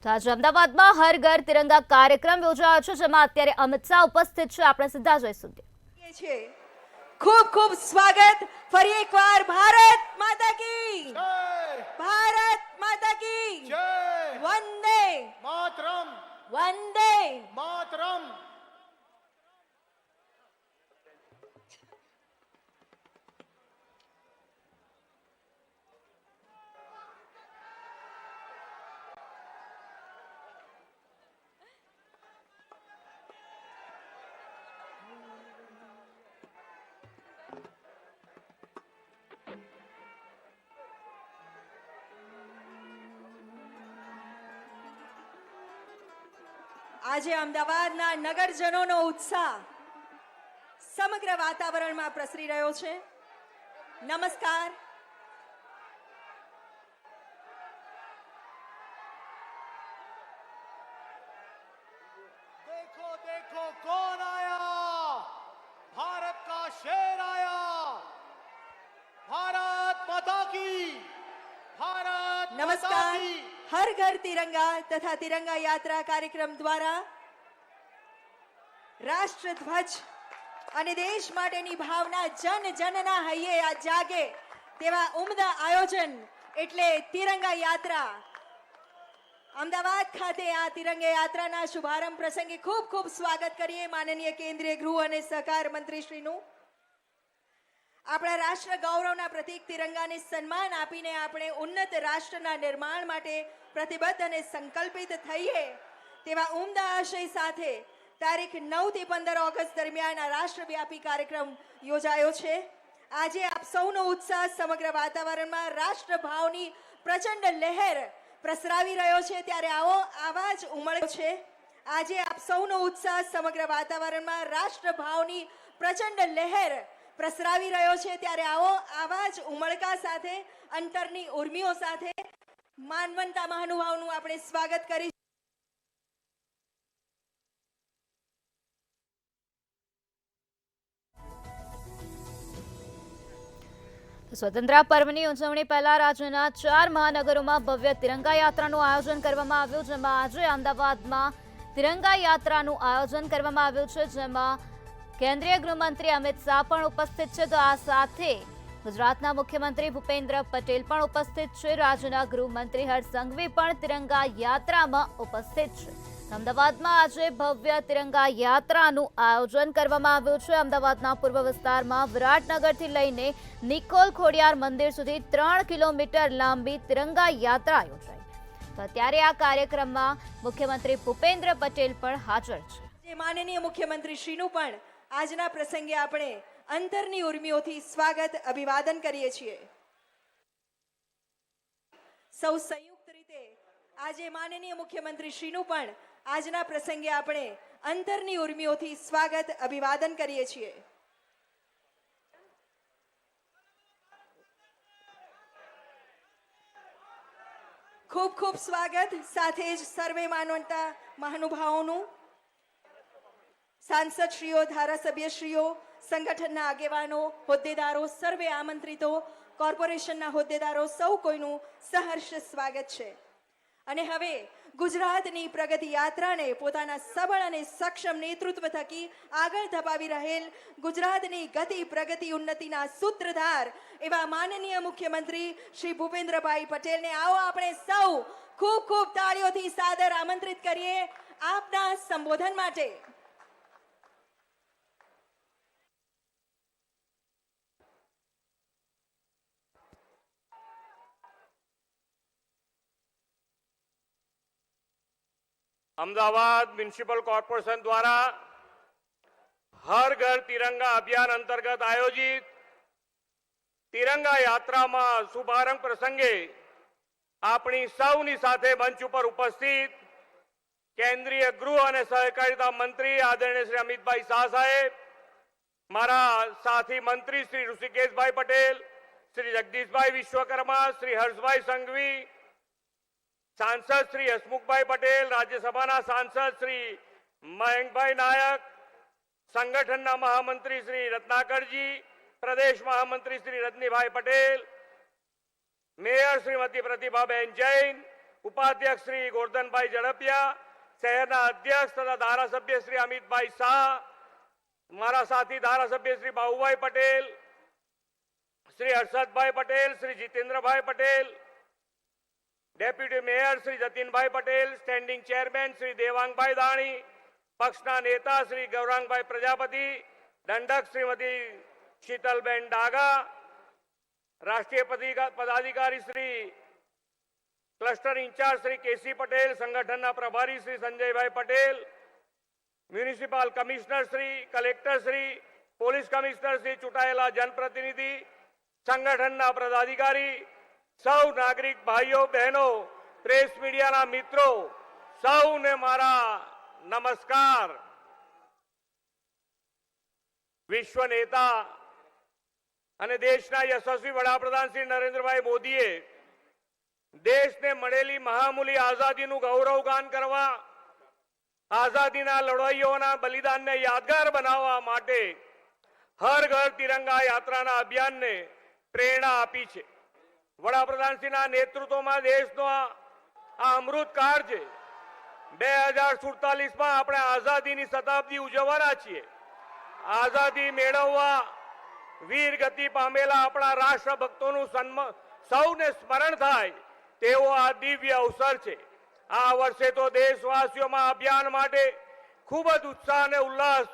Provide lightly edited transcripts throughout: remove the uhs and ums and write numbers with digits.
તો આજે અમદાવાદમાં હર ઘર તિરંગા કાર્યક્રમ યોજાયો છે, જેમાં અત્યારે અમિત શાહ ઉપસ્થિત છે. આપણે સીધા જોઈશું. ખૂબ ખૂબ સ્વાગત ફરી એકવાર. ભારત માતા કી જય, ભારત માતા કી જય, વંદે માતરમ, વંદે. માતરમ. આજે અમદાવાદના નગરજનોનો ઉત્સાહ સમગ્ર વાતાવરણમાં પ્રસરી રહ્યો છે. નમસ્કાર. देखो देखो कौन आया, भारत का शेर आया. भारत माता की, भारत माता નમસ્કાર. की. હર ઘર તિરંગા તથા તિરંગા યાત્રા કાર્યક્રમ દ્વારા રાષ્ટ્રધ્વજ અને દેશ માટેની ભાવના જન જનના હૈયે આ જાગે તેવા ઉમદા આયોજન એટલે તિરંગા યાત્રા. અમદાવાદ ખાતે આ તિરંગા યાત્રાના શુભારંભ પ્રસંગે ખૂબ ખૂબ સ્વાગત કરીએ માનનીય કેન્દ્રીય ગૃહ અને સહકાર મંત્રી શ્રીનું. આપણા રાષ્ટ્ર ગૌરવના પ્રતીક તિરંગાને સન્માન આપીને આપણે ઉન્નત રાષ્ટ્રના નિર્માણ માટે પ્રતિબદ્ધ અને સંકલ્પિત થઈએ તેવા ઉમદા આશય સાથે તારીખ 9 થી 15 ઓગસ્ટ દરમિયાન આ રાષ્ટ્રવ્યાપી કાર્યક્રમ યોજાયો છે. આજે આપ સૌનો ઉત્સાહ સમગ્ર વાતાવરણમાં રાષ્ટ્રભાવની પ્રચંડ લહેર પ્રસરાવી રહ્યો છે, ત્યારે આવો આવાજ ઉમળ્યો છે. આજે આપ સૌનો ઉત્સાહ સમગ્ર વાતાવરણમાં રાષ્ટ્રભાવની પ્રચંડ લહેર પ્રસરાવી રહ્યો છે, ત્યારે આવો આવાજ ઉમળકા સાથે અંતરની ઉર્મિઓ સાથે માનવંતા મહાનુભાવનું આપણે સ્વાગત કરી. સ્વતંત્રતા પર્વની ઉજવણી પહેલા રાજ્યના 4 મહાનગરોમાં ભવ્ય તિરંગા યાત્રાનું આયોજન કરવામાં આવ્યું, જેમાં આજે અમદાવાદમાં તિરંગા યાત્રાનું આયોજન કરવામાં આવ્યું છે, જેમાં કેન્દ્રીય ગૃહમંત્રી અમિત શાહ પણ ઉપસ્થિત છે. તો આ સાથે ગુજરાતના મુખ્યમંત્રી ભૂપેન્દ્ર પટેલ પણ ઉપસ્થિત છે. રાજ્યના ગૃહમંત્રી હર્ષ સંઘવી પણ તિરંગા યાત્રામાં ઉપસ્થિત છે. અમદાવાદમાં આજે ભવ્ય તિરંગા યાત્રાનું આયોજન કરવામાં આવ્યું છે. અમદાવાદના પૂર્વ વિસ્તારમાં વિરાટનગરથી લઈને નિકોલ ખોડિયાર મંદિર સુધી 3 કિલોમીટર લાંબી તિરંગા યાત્રા યોજાઈ. તો અત્યારે આ કાર્યક્રમમાં મુખ્યમંત્રી ભૂપેન્દ્ર પટેલ પણ હાજર છે. માનનીય મુખ્યમંત્રી શ્રીનું પણ આજના પ્રસંગે આપણે અંતરની ઉર્મિઓથી સ્વાગત અભિવાદન કરીએ છીએ. સૌ સંયુક્ત રીતે આજે માનનીય મુખ્યમંત્રી શ્રીનું પણ આજના પ્રસંગે આપણે અંતરની ઉર્મિઓથી સ્વાગત અભિવાદન કરીએ છીએ. ખૂબ ખૂબ સ્વાગત. સાથે જ સર્વે માનવતા મહાનુભાવોનું, સાંસદશ્રીઓ, ધારાસભ્યશ્રીઓ, સંગઠનના આગેવાનો, હોદ્દેદારો, સર્વે આમંત્રિતો, કોર્પોરેશનના હોદ્દેદારો, સૌ કોઈનું સહર્ષ સ્વાગત છે. અને હવે ગુજરાતની પ્રગતિ યાત્રાને પોતાના સબળ અને સક્ષમ નેતૃત્વ થકી આગળ ધપાવી રહેલ ગુજરાતની ગતિ પ્રગતિ ઉન્નતિના સૂત્રધાર એવા માનનીય મુખ્યમંત્રી શ્રી ભૂપેન્દ્રભાઈ પટેલને આવો આપણે સૌ ખૂબ ખૂબ તાળીઓથી સાદર આમંત્રિત કરીએ આપના સંબોધન માટે. अहमदाबाद म्युनिसिपल कॉर्पोरेशन द्वारा हर घर तिरंगा अभियान अंतर्गत आयोजित तिरंगा यात्रा में शुभारंभ प्रसंगे अपनी सौनी साथे मंच पर उपस्थित केंद्रीय गृह और सहकारिता मंत्री आदरणीय श्री अमित भाई शाह साहेब, मारा साथी मंत्री श्री ऋषिकेश भाई पटेल, श्री जगदीश भाई विश्वकर्मा, श्री हर्ष भाई संघवी, सांसद श्री हसमुख भाई पटेल, राज्यसभा सांसद श्री मयंक भाई नायक, संगठन महामंत्री श्री रत्नाकर जी, प्रदेश महामंत्री श्री रजनी भाई पटेल, मेयर श्रीमती प्रतिभाबेन जैन, ઉપાધ્યક્ષ શ્રી ગોરધનભાઈ ઝડપિયા, શહેરના અધ્યક્ષ તથા ધારાસભ્ય શ્રી અમિતભાઈ શાહ, મારા સાથી ધારાસભ્ય શ્રી બાબુભાઈ પટેલ, શ્રી હર્ષદભાઈ પટેલ, શ્રી જીતેન્દ્રભાઈ પટેલ, ડેપ્યુટી મેયર શ્રી જતીનભાઈ પટેલ, સ્ટેન્ડિંગ ચેરમેન શ્રી દેવાંગભાઈ દાણી, પક્ષના નેતા શ્રી ગૌરાંગભાઈ પ્રજાપતિ, દંડક શ્રીમતી શીતલબેન ડાગા, રાષ્ટ્રીય પદાધિકારી Shri cluster in charge Shri KC Patel, સંગઠનના પ્રભારી શ્રી સંજયભાઈ Patel, municipal commissioner Shri, collector Shri, police commissioner Shri, ચૂંટાયેલા જનપ્રતિનિધિ, સંગઠનના પદાધિકારી, સૌ નાગરિક ભાઈઓ બહેનો, પ્રેસ મીડિયાના મિત્રો, સૌને મારા નમસ્કાર. વિશ્વ નેતા અને દેશના યશસ્વી વડાપ્રધાન શ્રી નરેન્દ્રભાઈ મોદીએ દેશને મળેલી મહામૂલી આઝાદીનું ગૌરવગાન કરવા, આઝાદીના લડવૈયાઓના બલિદાનને યાદગાર બનાવવા માટે હર ઘર તિરંગા યાત્રાના અભિયાનને પ્રેરણા આપી છે. વડાપ્રધાનશ્રીના નેતૃત્વમાં દેશનો આ અમૃતકાળ છે. 2047માં આપણે આઝાદીની શતાબ્દી ઉજવવાના છીએ. આઝાદી મેળવવા વીર ગતિ પામેલા આપણા રાષ્ટ્રભક્તોનું સૌને સ્મરણ થાય તેવો આ દિવ્ય અવસર છે. આ વર્ષે તો દેશવાસીઓમાં અભિયાન માટે ખૂબ જ ઉત્સાહ અને ઉલ્લાસ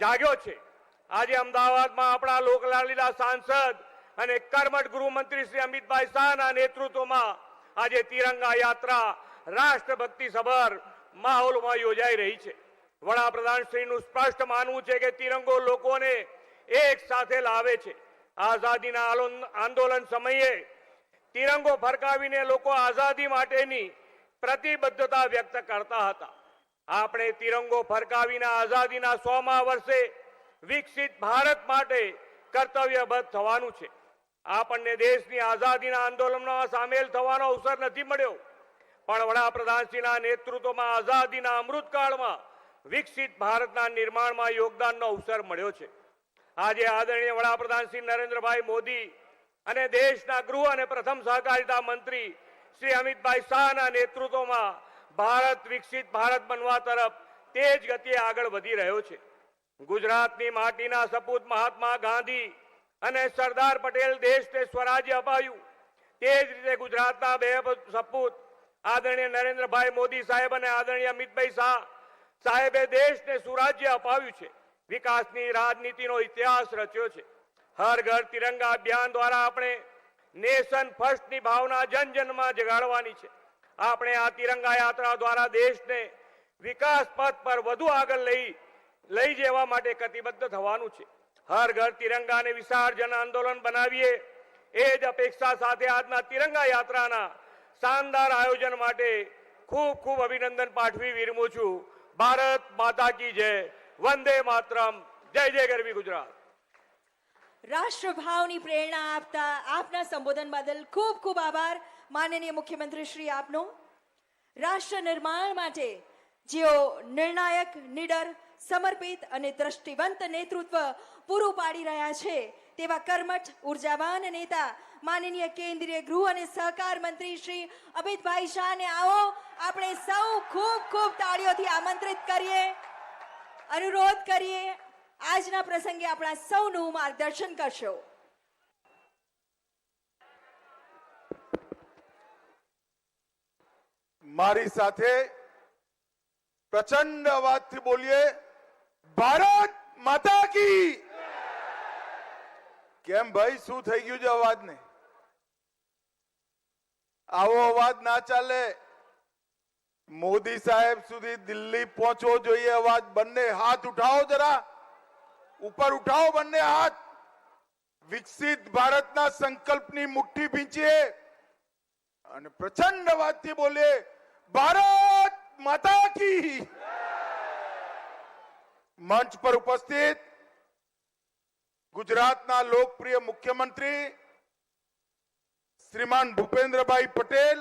જાગ્યો છે. આજે અમદાવાદમાં આપણા લોકલાડીલા સાંસદ અને કર્મઠ ગૃહમંત્રી શ્રી અમિતભાઈ શાહના નેતૃત્વમાં આજે તિરંગા યાત્રા રાષ્ટ્રભક્તિ સભર માહોલમાં યોજાઈ રહી છે. વડાપ્રધાન શ્રીનું સ્પષ્ટ માનવું છે કે તિરંગો લોકોને એક સાથે લાવે છે. આઝાદીના આંદોલન સમયે તિરંગો ફરકાવીને લોકો આઝાદી માટેની પ્રતિબદ્ધતા વ્યક્ત કરતા હતા. આપણે તિરંગો ફરકાવીને આઝાદીના 100મા વર્ષે વિકસિત ભારત માટે કર્તવ્યબદ્ધ થવાનું છે. આપણને દેશની આઝાદીના આંદોલનમાં સામેલ થવાનો અવસર નથી મળ્યો, પણ વડાપ્રધાનશ્રીના નેતૃત્વમાં આઝાદીના અમૃતકાળમાં વિકસિત ભારતના નિર્માણમાં યોગદાનનો અવસર મળ્યો છે. આજે આદરણીય વડાપ્રધાન શ્રી નરેન્દ્રભાઈ મોદી અને દેશના ગૃહ અને પ્રથમ સહકારિતા મંત્રી શ્રી અમિતભાઈ શાહના નેતૃત્વમાં ભારત વિકસિત ભારત બનવા તરફ તેજ ગતિએ આગળ વધી રહ્યો છે. ગુજરાતની માટીના સપૂત મહાત્મા ગાંધી અને સરદાર પટેલ દેશને સ્વરાજ્ય અપાયું. તે જ રીતે ગુજરાતના બે સપૂત આદરણીય નરેન્દ્રભાઈ મોદી સાહેબ અને આદરણીય અમિતભાઈ શાહ સાહેબે દેશને સુરાજ્ય અપાવ્યું છે. વિકાસની રાજનીતિનો ઇતિહાસ રચ્યો છે. હર ઘર તિરંગા અભિયાન દ્વારા આપણે નેશન ફર્સ્ટની ભાવના જન જનમાં જગાડવાની છે. આપણે આ તિરંગા યાત્રા દ્વારા દેશને વિકાસ પથ પર વધુ આગળ લઈ જવા માટે કટિબદ્ધ થવાનું છે. હર ઘર તિરંગાને વિશાળ જન આંદોલન બનાવીએ એ જ અપેક્ષા સાથે આજના તિરંગા યાત્રાના શાનદાર આયોજન માટે ખૂબ ખૂબ અભિનંદન પાઠવી વિરમું છું. ભારત માતા કી જય. વંદે માતરમ. જય જય ગરવી ગુજરાત. રાષ્ટ્રભાવની પ્રેરણા આપતા આપના સંબોધન બદલ ખૂબ ખૂબ આભાર માનનીય મુખ્યમંત્રી શ્રી આપનો. રાષ્ટ્ર નિર્માણ માટે જેઓ નિર્ણાયક, નિડર, સમર્પિત અને દ્રષ્ટિવંત નેતૃત્વ પૂરું પાડી રહ્યા છે તેવા કર્મઠ ઉર્જાવાન નેતા માનનીય કેન્દ્રીય ગૃહ અને સહકાર મંત્રી શ્રી અમિતભાઈ શાહને આવો આપણે સૌ ખૂબ ખૂબ તાળીઓથી આમંત્રિત કરીએ, અનુરોધ કરીએ આજના પ્રસંગે આપણા સૌનું માર્ગદર્શન કરશો. મારી સાથે પ્રચંડ અવાજથી બોલીએ, ભારત માતા કી. કેમ ભાઈ, શું થઈ ગયું છે અવાજને? આવો અવાજ ના ચાલે. મોદી સાહેબ સુધી દિલ્હી પહોંચવો જોઈએ અવાજ. બંને હાથ ઉઠાવો, જરા ઉપર ઉઠાવો બંને હાથ. વિકસિત ભારતના સંકલ્પની મુઠ્ઠી ભીંચીએ અને પ્રચંડ અવાજથી બોલીએ, ભારત માતા કી. મંચ પર ઉપસ્થિત ગુજરાતના લોકપ્રિય મુખ્યમંત્રી શ્રીમાન ભૂપેન્દ્રભાઈ પટેલ,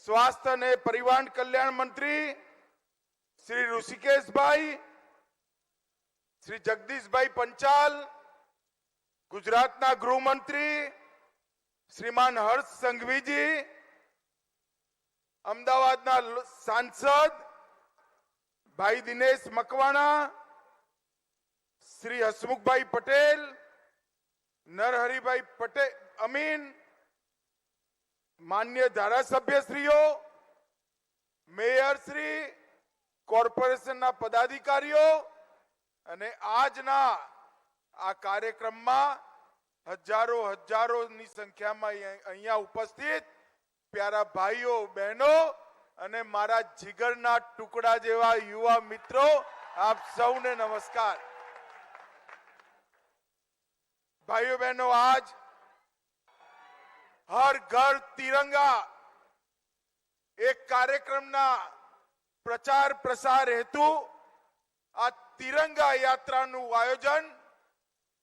સ્વાસ્થ્ય અને પરિવાર કલ્યાણ મંત્રી શ્રી ઋષિકેશભાઈ, શ્રી જગદીશભાઈ પંચાલ, ગુજરાતના ગૃહમંત્રી શ્રીમાન હર્ષ સંઘવીજી, અમદાવાદના સાંસદ ભાઈ દિનેશ મકવાણા, શ્રી હસમુખભાઈ પટેલ, નરહરિભાઈ પટેલ અમીન, માન્ય ધારાસભ્યશ્રીઓ, મેયરશ્રી, કોર્પોરેશનના પદાધિકારીઓ અને આજના આ કાર્યક્રમમાં હજારોની સંખ્યામાં અહીંયા ઉપસ્થિત પ્યારા ભાઈઓ બહેનો અને મારા જીગરના ટુકડા જેવા યુવા મિત્રો, આપ સૌને નમસ્કાર. ભાઈઓ બહેનો, આજ હર ઘર તિરંગા એક કાર્યક્રમના પ્રચાર પ્રસાર હેતુ આ તિરંગા યાત્રાનું આયોજન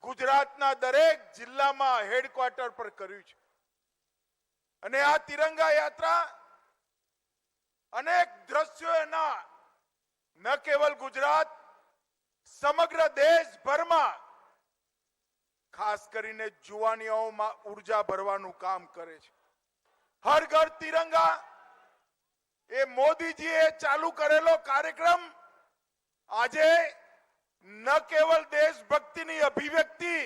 ગુજરાતના દરેક જિલ્લામાં હેડક્વાર્ટર પર કર્યું છે. અને આ તિરંગા યાત્રા અનેક દ્રશ્યો એના ન કેવલ ગુજરાત, સમગ્ર દેશભરમાં ખાસ કરીને જુવાનીઓમાં ઉર્જા ભરવાનું કામ કરે છે. હર ઘર તિરંગા એ મોદીજીએ ચાલુ કરેલો કાર્યક્રમ આજે ન કેવલ દેશભક્તિની અભિવ્યક્તિ,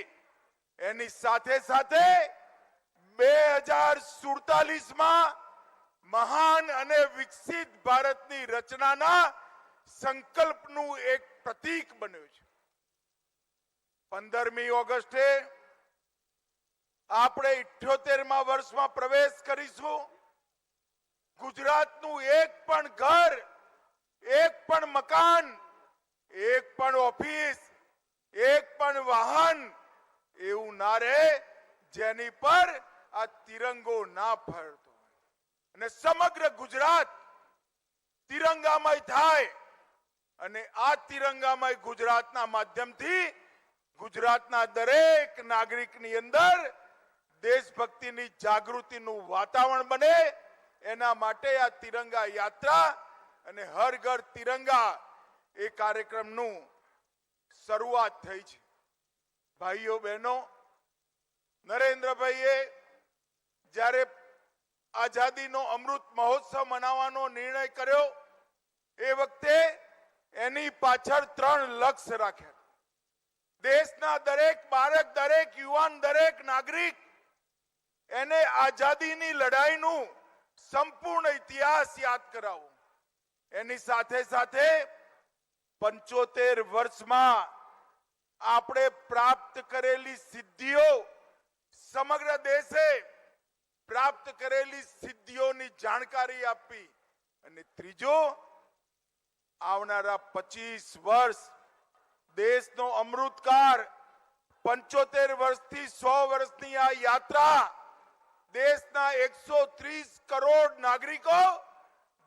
એની સાથે સાથે 2047માં મહાન અને વિકસિત ભારતની રચનાના સંકલ્પનું એક પ્રતીક બન્યું છે. 15મી ઓગસ્ટે આપણે 78મા વર્ષમાં પ્રવેશ કરીશું. ગુજરાતનું એક પણ ઘર, એક પણ મકાન, એક પણ ઓફિસ, એક પણ વાહન એવું ના રહે જેની પર આ તિરંગો ના ફરતો હોય. અને સમગ્ર ગુજરાત તિરંગામય થાય અને આ તિરંગામય ગુજરાતના માધ્યમથી ગુજરાતના દરેક નાગરિકની અંદર દેશભક્તિની જાગૃતિનું વાતાવરણ બને, એના માટે આ તિરંગા યાત્રા અને હર ઘર તિરંગા એ કાર્યક્રમનું શરૂઆત થઈ છે. ભાઈઓ બહેનો, નરેન્દ્રભાઈએ જ્યારે આઝાદીનો અમૃત મહોત્સવ મનાવવાનો નિર્ણય કર્યો એ વખતે એની પાછળ 3 લક્ષ્ય રાખ્યા. દેશના દરેક બાળક, દરેક યુવાન, દરેક નાગરિક એને આઝાદીની લડાઈનું સંપૂર્ણ ઇતિહાસ યાદ કરાવો. એની સાથે સાથે 75 વર્ષમાં આપણે પ્રાપ્ત કરેલી સિદ્ધિઓ, સમગ્ર દેશે પ્રાપ્ત કરેલી સિદ્ધિઓની જાણકારી આપી. અને ત્રીજો, આવનારા 25 વર્ષ દેશનો અમૃતકાળ, 75 વર્ષથી 100 વર્ષની આ યાત્રા દેશના 130 કરોડ નાગરિકો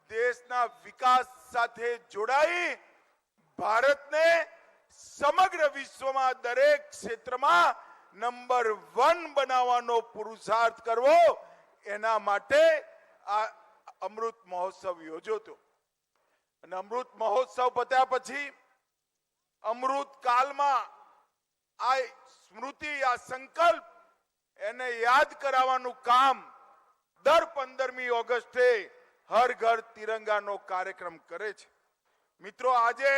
દેશના વિકાસ સાથે જોડાઈ ભારતને સમગ્ર વિશ્વમાં દરેક ક્ષેત્રમાં નંબર 1 બનાવવાનો પુરુષાર્થ કરવો, એના માટે આ અમૃત મહોત્સવ યોજ્યો હતો. અને અમૃત મહોત્સવ પત્યા પછી અમૃત કાળમાં આ સ્મૃતિ, આ સંકલ્પ એને યાદ કરાવવાનું કામ દર 15મી ઓગસ્ટે હર ઘર તિરંગાનો કાર્યક્રમ કરે છે. મિત્રો, આજે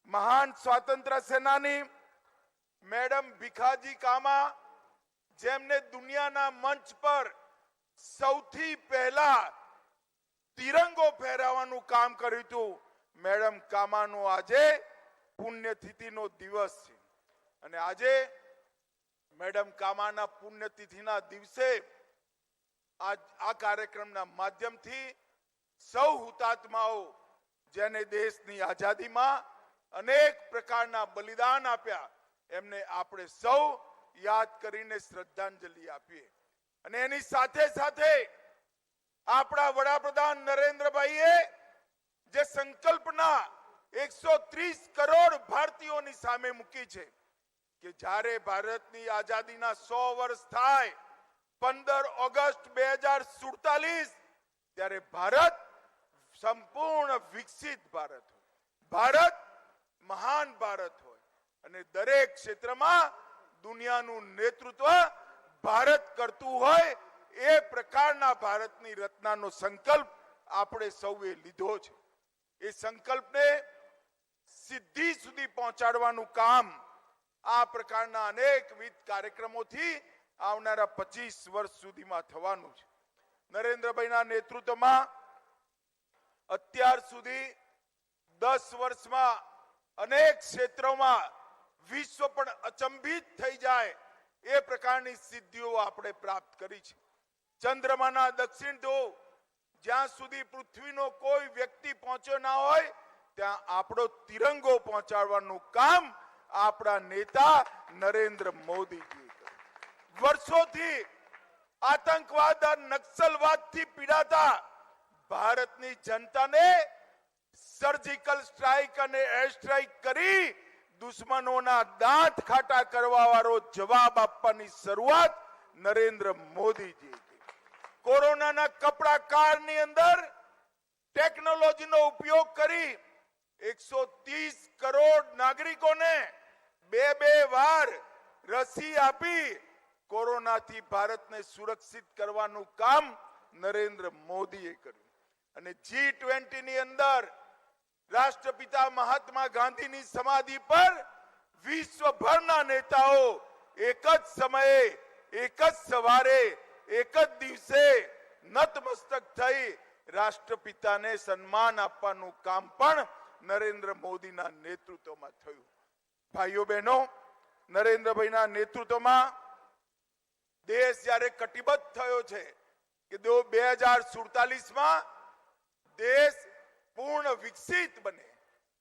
મહાન સ્વાતંત્ર્ય સેનાની મેડમ ભીખાજી કામા, જેમને દુનિયાના મંચ પર સૌથી પહેલા તિરંગો ફહેરાવવાનું કામ કર્યું હતું, મેડમ કામાનો આજે પુણ્યતિથિનો દિવસ છે. અને આજે મેડમ કામાના પુણ્યતિથિના દિવસે આ કાર્યક્રમના માધ્યમથી સૌ હુતાત્માઓ જેને દેશની આઝાદીમાં અનેક પ્રકારના બલિદાન આપ્યા, એમને આપણે સૌ યાદ કરીને શ્રદ્ધાંજલિ આપીએ. અને એની સાથે સાથે આપણા વડાપ્રધાન નરેન્દ્રભાઈએ જે સંકલ્પના 130 કરોડ ભારતીયોની સામે મૂકી છે કે જ્યારે ભારતની આઝાદીના 100 વર્ષ થાય 15 ઓગસ્ટ 2047, ત્યારે ભારત સંપૂર્ણ વિકસિત ભારત હોય, ભારત મહાન ભારત હોય અને દરેક ક્ષેત્રમાં દુનિયાનું નેતૃત્વ ભારત કરતું હોય, એ પ્રકારના ભારતની રચનાનો સંકલ્પ આપણે સૌએ લીધો છે. એ સંકલ્પને સિદ્ધિ સુધી પહોંચાડવાનું કામ આ પ્રકારના અનેકવિધ કાર્યક્રમોથી આવનારા 25 વર્ષ સુધીમાં થવાનું છે. નરેન્દ્રભાઈના નેતૃત્વમાં અત્યાર સુધી 10 વર્ષમાં અનેક ક્ષેત્રોમાં વિશ્વ પણ અચંબિત થઈ જાય એ પ્રકારની સિદ્ધિઓ આપણે પ્રાપ્ત કરી છે. ચંદ્રમાના દક્ષિણ ધ્રુવ જ્યાં સુધી પૃથ્વીનો કોઈ વ્યક્તિ પહોંચ્યો ના હોય ત્યાં આપણો તિરંગો પહોંચાડવાનું કામ આપણા નેતા નરેન્દ્ર મોદીજી વર્ષોથી આતંકવાદ અને નક્સલવાદથી પીડાતા ભારતની જનતાને સર્જિકલ સ્ટ્રાઇક અને એર સ્ટ્રાઇક કરી દુશ્મનોના દાંત ખાટા કરવા વાળો જવાબ આપવાની શરૂઆત નરેન્દ્ર મોદીજી. કોરોનાના કપડા કાળની અંદર ટેકનોલોજીનો ઉપયોગ કરી 130 કરોડ નાગરિકોને બે વાર રસી આપી કોરોનાથી ભારતને સુરક્ષિત કરવાનું કામ નરેન્દ્ર મોદીએ કર્યું. અને G20 ની અંદર રાષ્ટ્રપિતા મહાત્મા ગાંધીની સમાધિ પર વિશ્વભરના નેતાઓ એક જ સમયે એક જ સવારે એક જ દિવસે નતમસ્તક થઈ રાષ્ટ્રપિતાને સન્માન આપવાનું કામ પણ નરેન્દ્ર મોદીના નેતૃત્વમાં થયું. ભાઈઓ બહેનો, નરેન્દ્રભાઈના નેતૃત્વમાં દેશ જ્યારે કટિબદ્ધ થયો છે કે 2047માં દેશ પૂર્ણ વિકસિત બને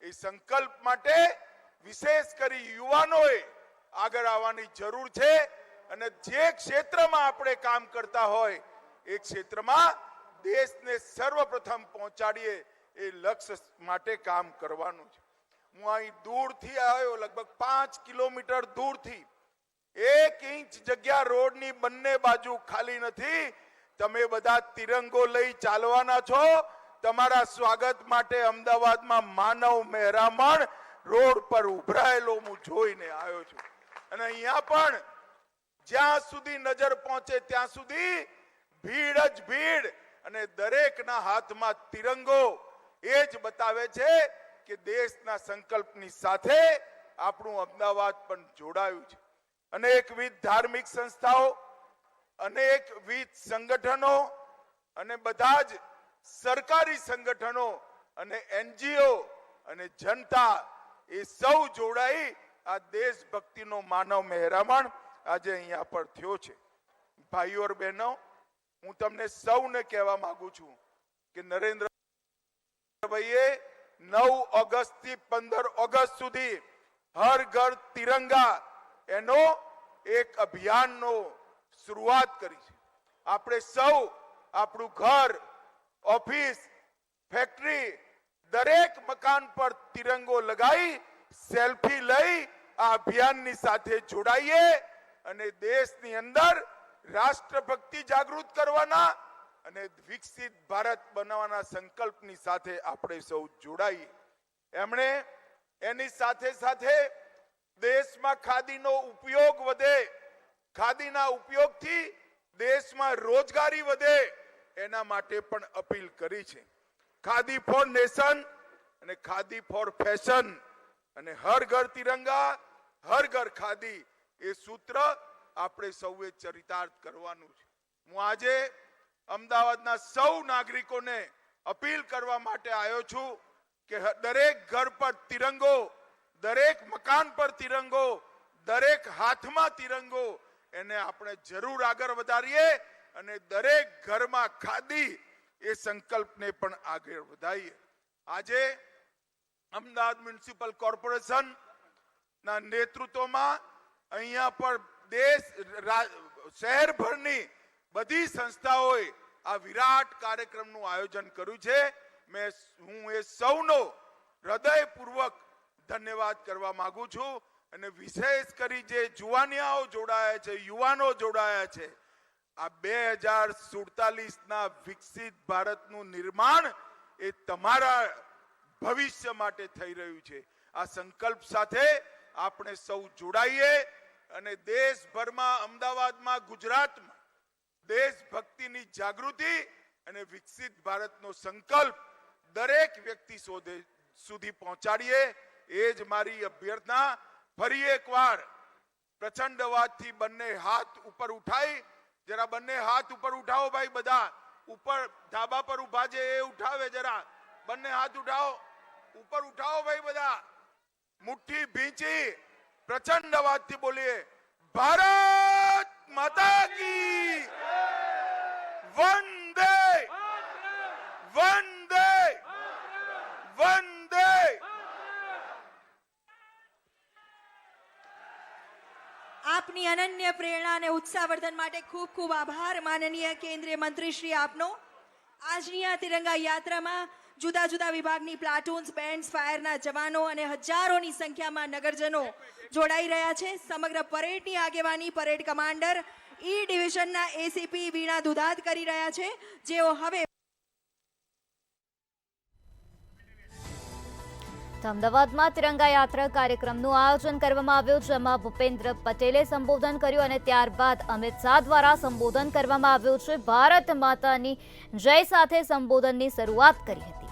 એ સંકલ્પ માટે વિશેષ કરી યુવાનોએ આગળ આવવાની જરૂર છે. અને જે ક્ષેત્રમાં આપણે કામ કરતા હોય એ ક્ષેત્રમાં દેશને સર્વપ્રથમ પહોંચાડીએ એ લક્ષ્ય માટે કામ કરવાનું છે. હું અહીં દૂરથી આવ્યો, લગભગ 5 કિલોમીટર દૂરથી. 1 ઇંચ જગ્યા રોડની બંને બાજુ ખાલી નથી. તમે બધા તિરંગો લઈ ચાલવાના છો. તમારા સ્વાગત માટે અમદાવાદમાં માનવ મહેરામણ રોડ પર ઉભરાયેલો હું જોઈને આવ્યો છું. અને અહીંયા પણ જ્યાં સુધી નજર પહોંચે ત્યાં સુધી ભીડ જ ભીડ. અને દરેકના હાથમાં તિરંગો એ જ બતાવે છે કે દેશના સંકલ્પની સાથે આપણું અમદાવાદ પણ જોડાયું છે. અનેકવિધ ધાર્મિક સંસ્થાઓ, અનેકવિધ સંગઠનો અને બધા જ સરકારી સંગઠનો અને NGO અને જનતા એ સૌ જોડાઈ આ દેશભક્તિનો માનવ મહેરામણ આજે અહીંયા પર થયો છે. ભાઈઓ અને બહેનો, હું તમને સૌને કહેવા માંગુ છું કે નરેન્દ્રભાઈએ 9 ઓગસ્ટ થી 15 ઓગસ્ટ સુધી હર ઘર તિરંગા એનો એક અભિયાનનો શરૂઆત કરી છે. આપણે સૌ આપણું ઘર, ઓફિસ, ફેક્ટરી, દરેક મકાન પર તિરંગો લગાવી સેલ્ફી લઈ આ અભિયાનની સાથે જોડાઈએ અને દેશની અંદર રાષ્ટ્રભક્તિ જાગૃત કરવાના અને વિકસિત ભારત બનાવવાના સંકલ્પની સાથે આપણે સૌ જોડાઈએ. એમણે એની સાથે સાથે દેશમાં ખાદીનો ઉપયોગ વધે, ખાદીના ઉપયોગથી દેશમાં રોજગારી વધે એના માટે પણ અપીલ કરી છે. ખાદી ફોર નેશન અને ખાદી ફોર ફેશન અને હર ઘર તિરંગા, હર ઘર ખાદી એ સૂત્ર આપણે સૌએ ચરિતાર્થ કરવાનું છે. હું આજે અમદાવાદના સૌ નાગરિકોને અપીલ કરવા માટે આવ્યો છું કે દરેક ઘર પર તિરંગો, દરેક મકાન પર તિરંગો, દરેક હાથમાં તિરંગો એને આપણે જરૂર આગળ વધારીએ અને દરેક ઘરમાં ખાદી એ સંકલ્પને પણ આગળ વધારીએ. આજે અમદાવાદ મ્યુનિસિપલ કોર્પોરેશન ના નેતૃત્વમાં અહીંયા પર દેશ શહેરભરની બધી સંસ્થાઓએ આ વિરાટ કાર્યક્રમનું આયોજન કર્યું છે. હું એ સૌનો હૃદયપૂર્વક ધન્યવાદ કરવા માંગુ છું. અને વિશેષ કરી જે જુવાનિયાઓ જોડાયા છે, યુવાનો જોડાયા છે, આ 2047ના વિકસિત ભારતનું નિર્માણ એ તમારા ભવિષ્ય માટે થઈ રહ્યું છે. આ સંકલ્પ સાથે આપણે સૌ જોડાઈએ અને દેશભરમાં, અમદાવાદમાં, ગુજરાતમાં દેશભક્તિની જાગૃતિ અને વિકસિત ભારતનો સંકલ્પ દરેક વ્યક્તિ સુધી પહોંચાડીએ એ જ મારી અભ્યર્થના. ફરી એકવાર પ્રચંડ અવાજથી બંને હાથ ઉપર ઉઠાઈ, જરા બંને હાથ ઉપર ઉઠાવો ભાઈ, બધા ઉપર ધાબા પર ઉભા છે એ ઉઠાવે, જરા બંને હાથ ઉઠાવો, ઉપર ઉઠાવો ભાઈ, બધા મુઠ્ઠી ભીંચી પ્રચંડ અવાજથી બોલીએ, ભારત માતા કી વંદે વંદે વંદે. આપની અનન્ય પ્રેરણા અને ઉત્સાહવર્ધન માટે ખૂબ ખૂબ આભાર માનનીય કેન્દ્રીય મંત્રી શ્રી આપનો. આજની આ તિરંગા યાત્રામાં જુદા જુદા વિભાગની પ્લાટૂન્સ, બેન્ડ્સ, ફાયરના જવાનો અને હજારોની સંખ્યામાં નગરજનો જોડાઈ રહ્યા છે. સમગ્ર પરેડની આગેવાની પરેડ કમાન્ડર ઈ ડિવિઝનના એસીપી વીણા દુધાત કરી રહ્યા છે, જેઓ હવે તો અમદાવાદમાં તિરંગા યાત્રા કાર્યક્રમનું આયોજન કરવામાં આવ્યું, જેમાં ભૂપેન્દ્ર પટેલે સંબોધન કર્યું અને ત્યારબાદ અમિત શાહ દ્વારા સંબોધન કરવામાં આવ્યું છે. ભારત માતાની જય સાથે સંબોધનની શરૂઆત કરી હતી.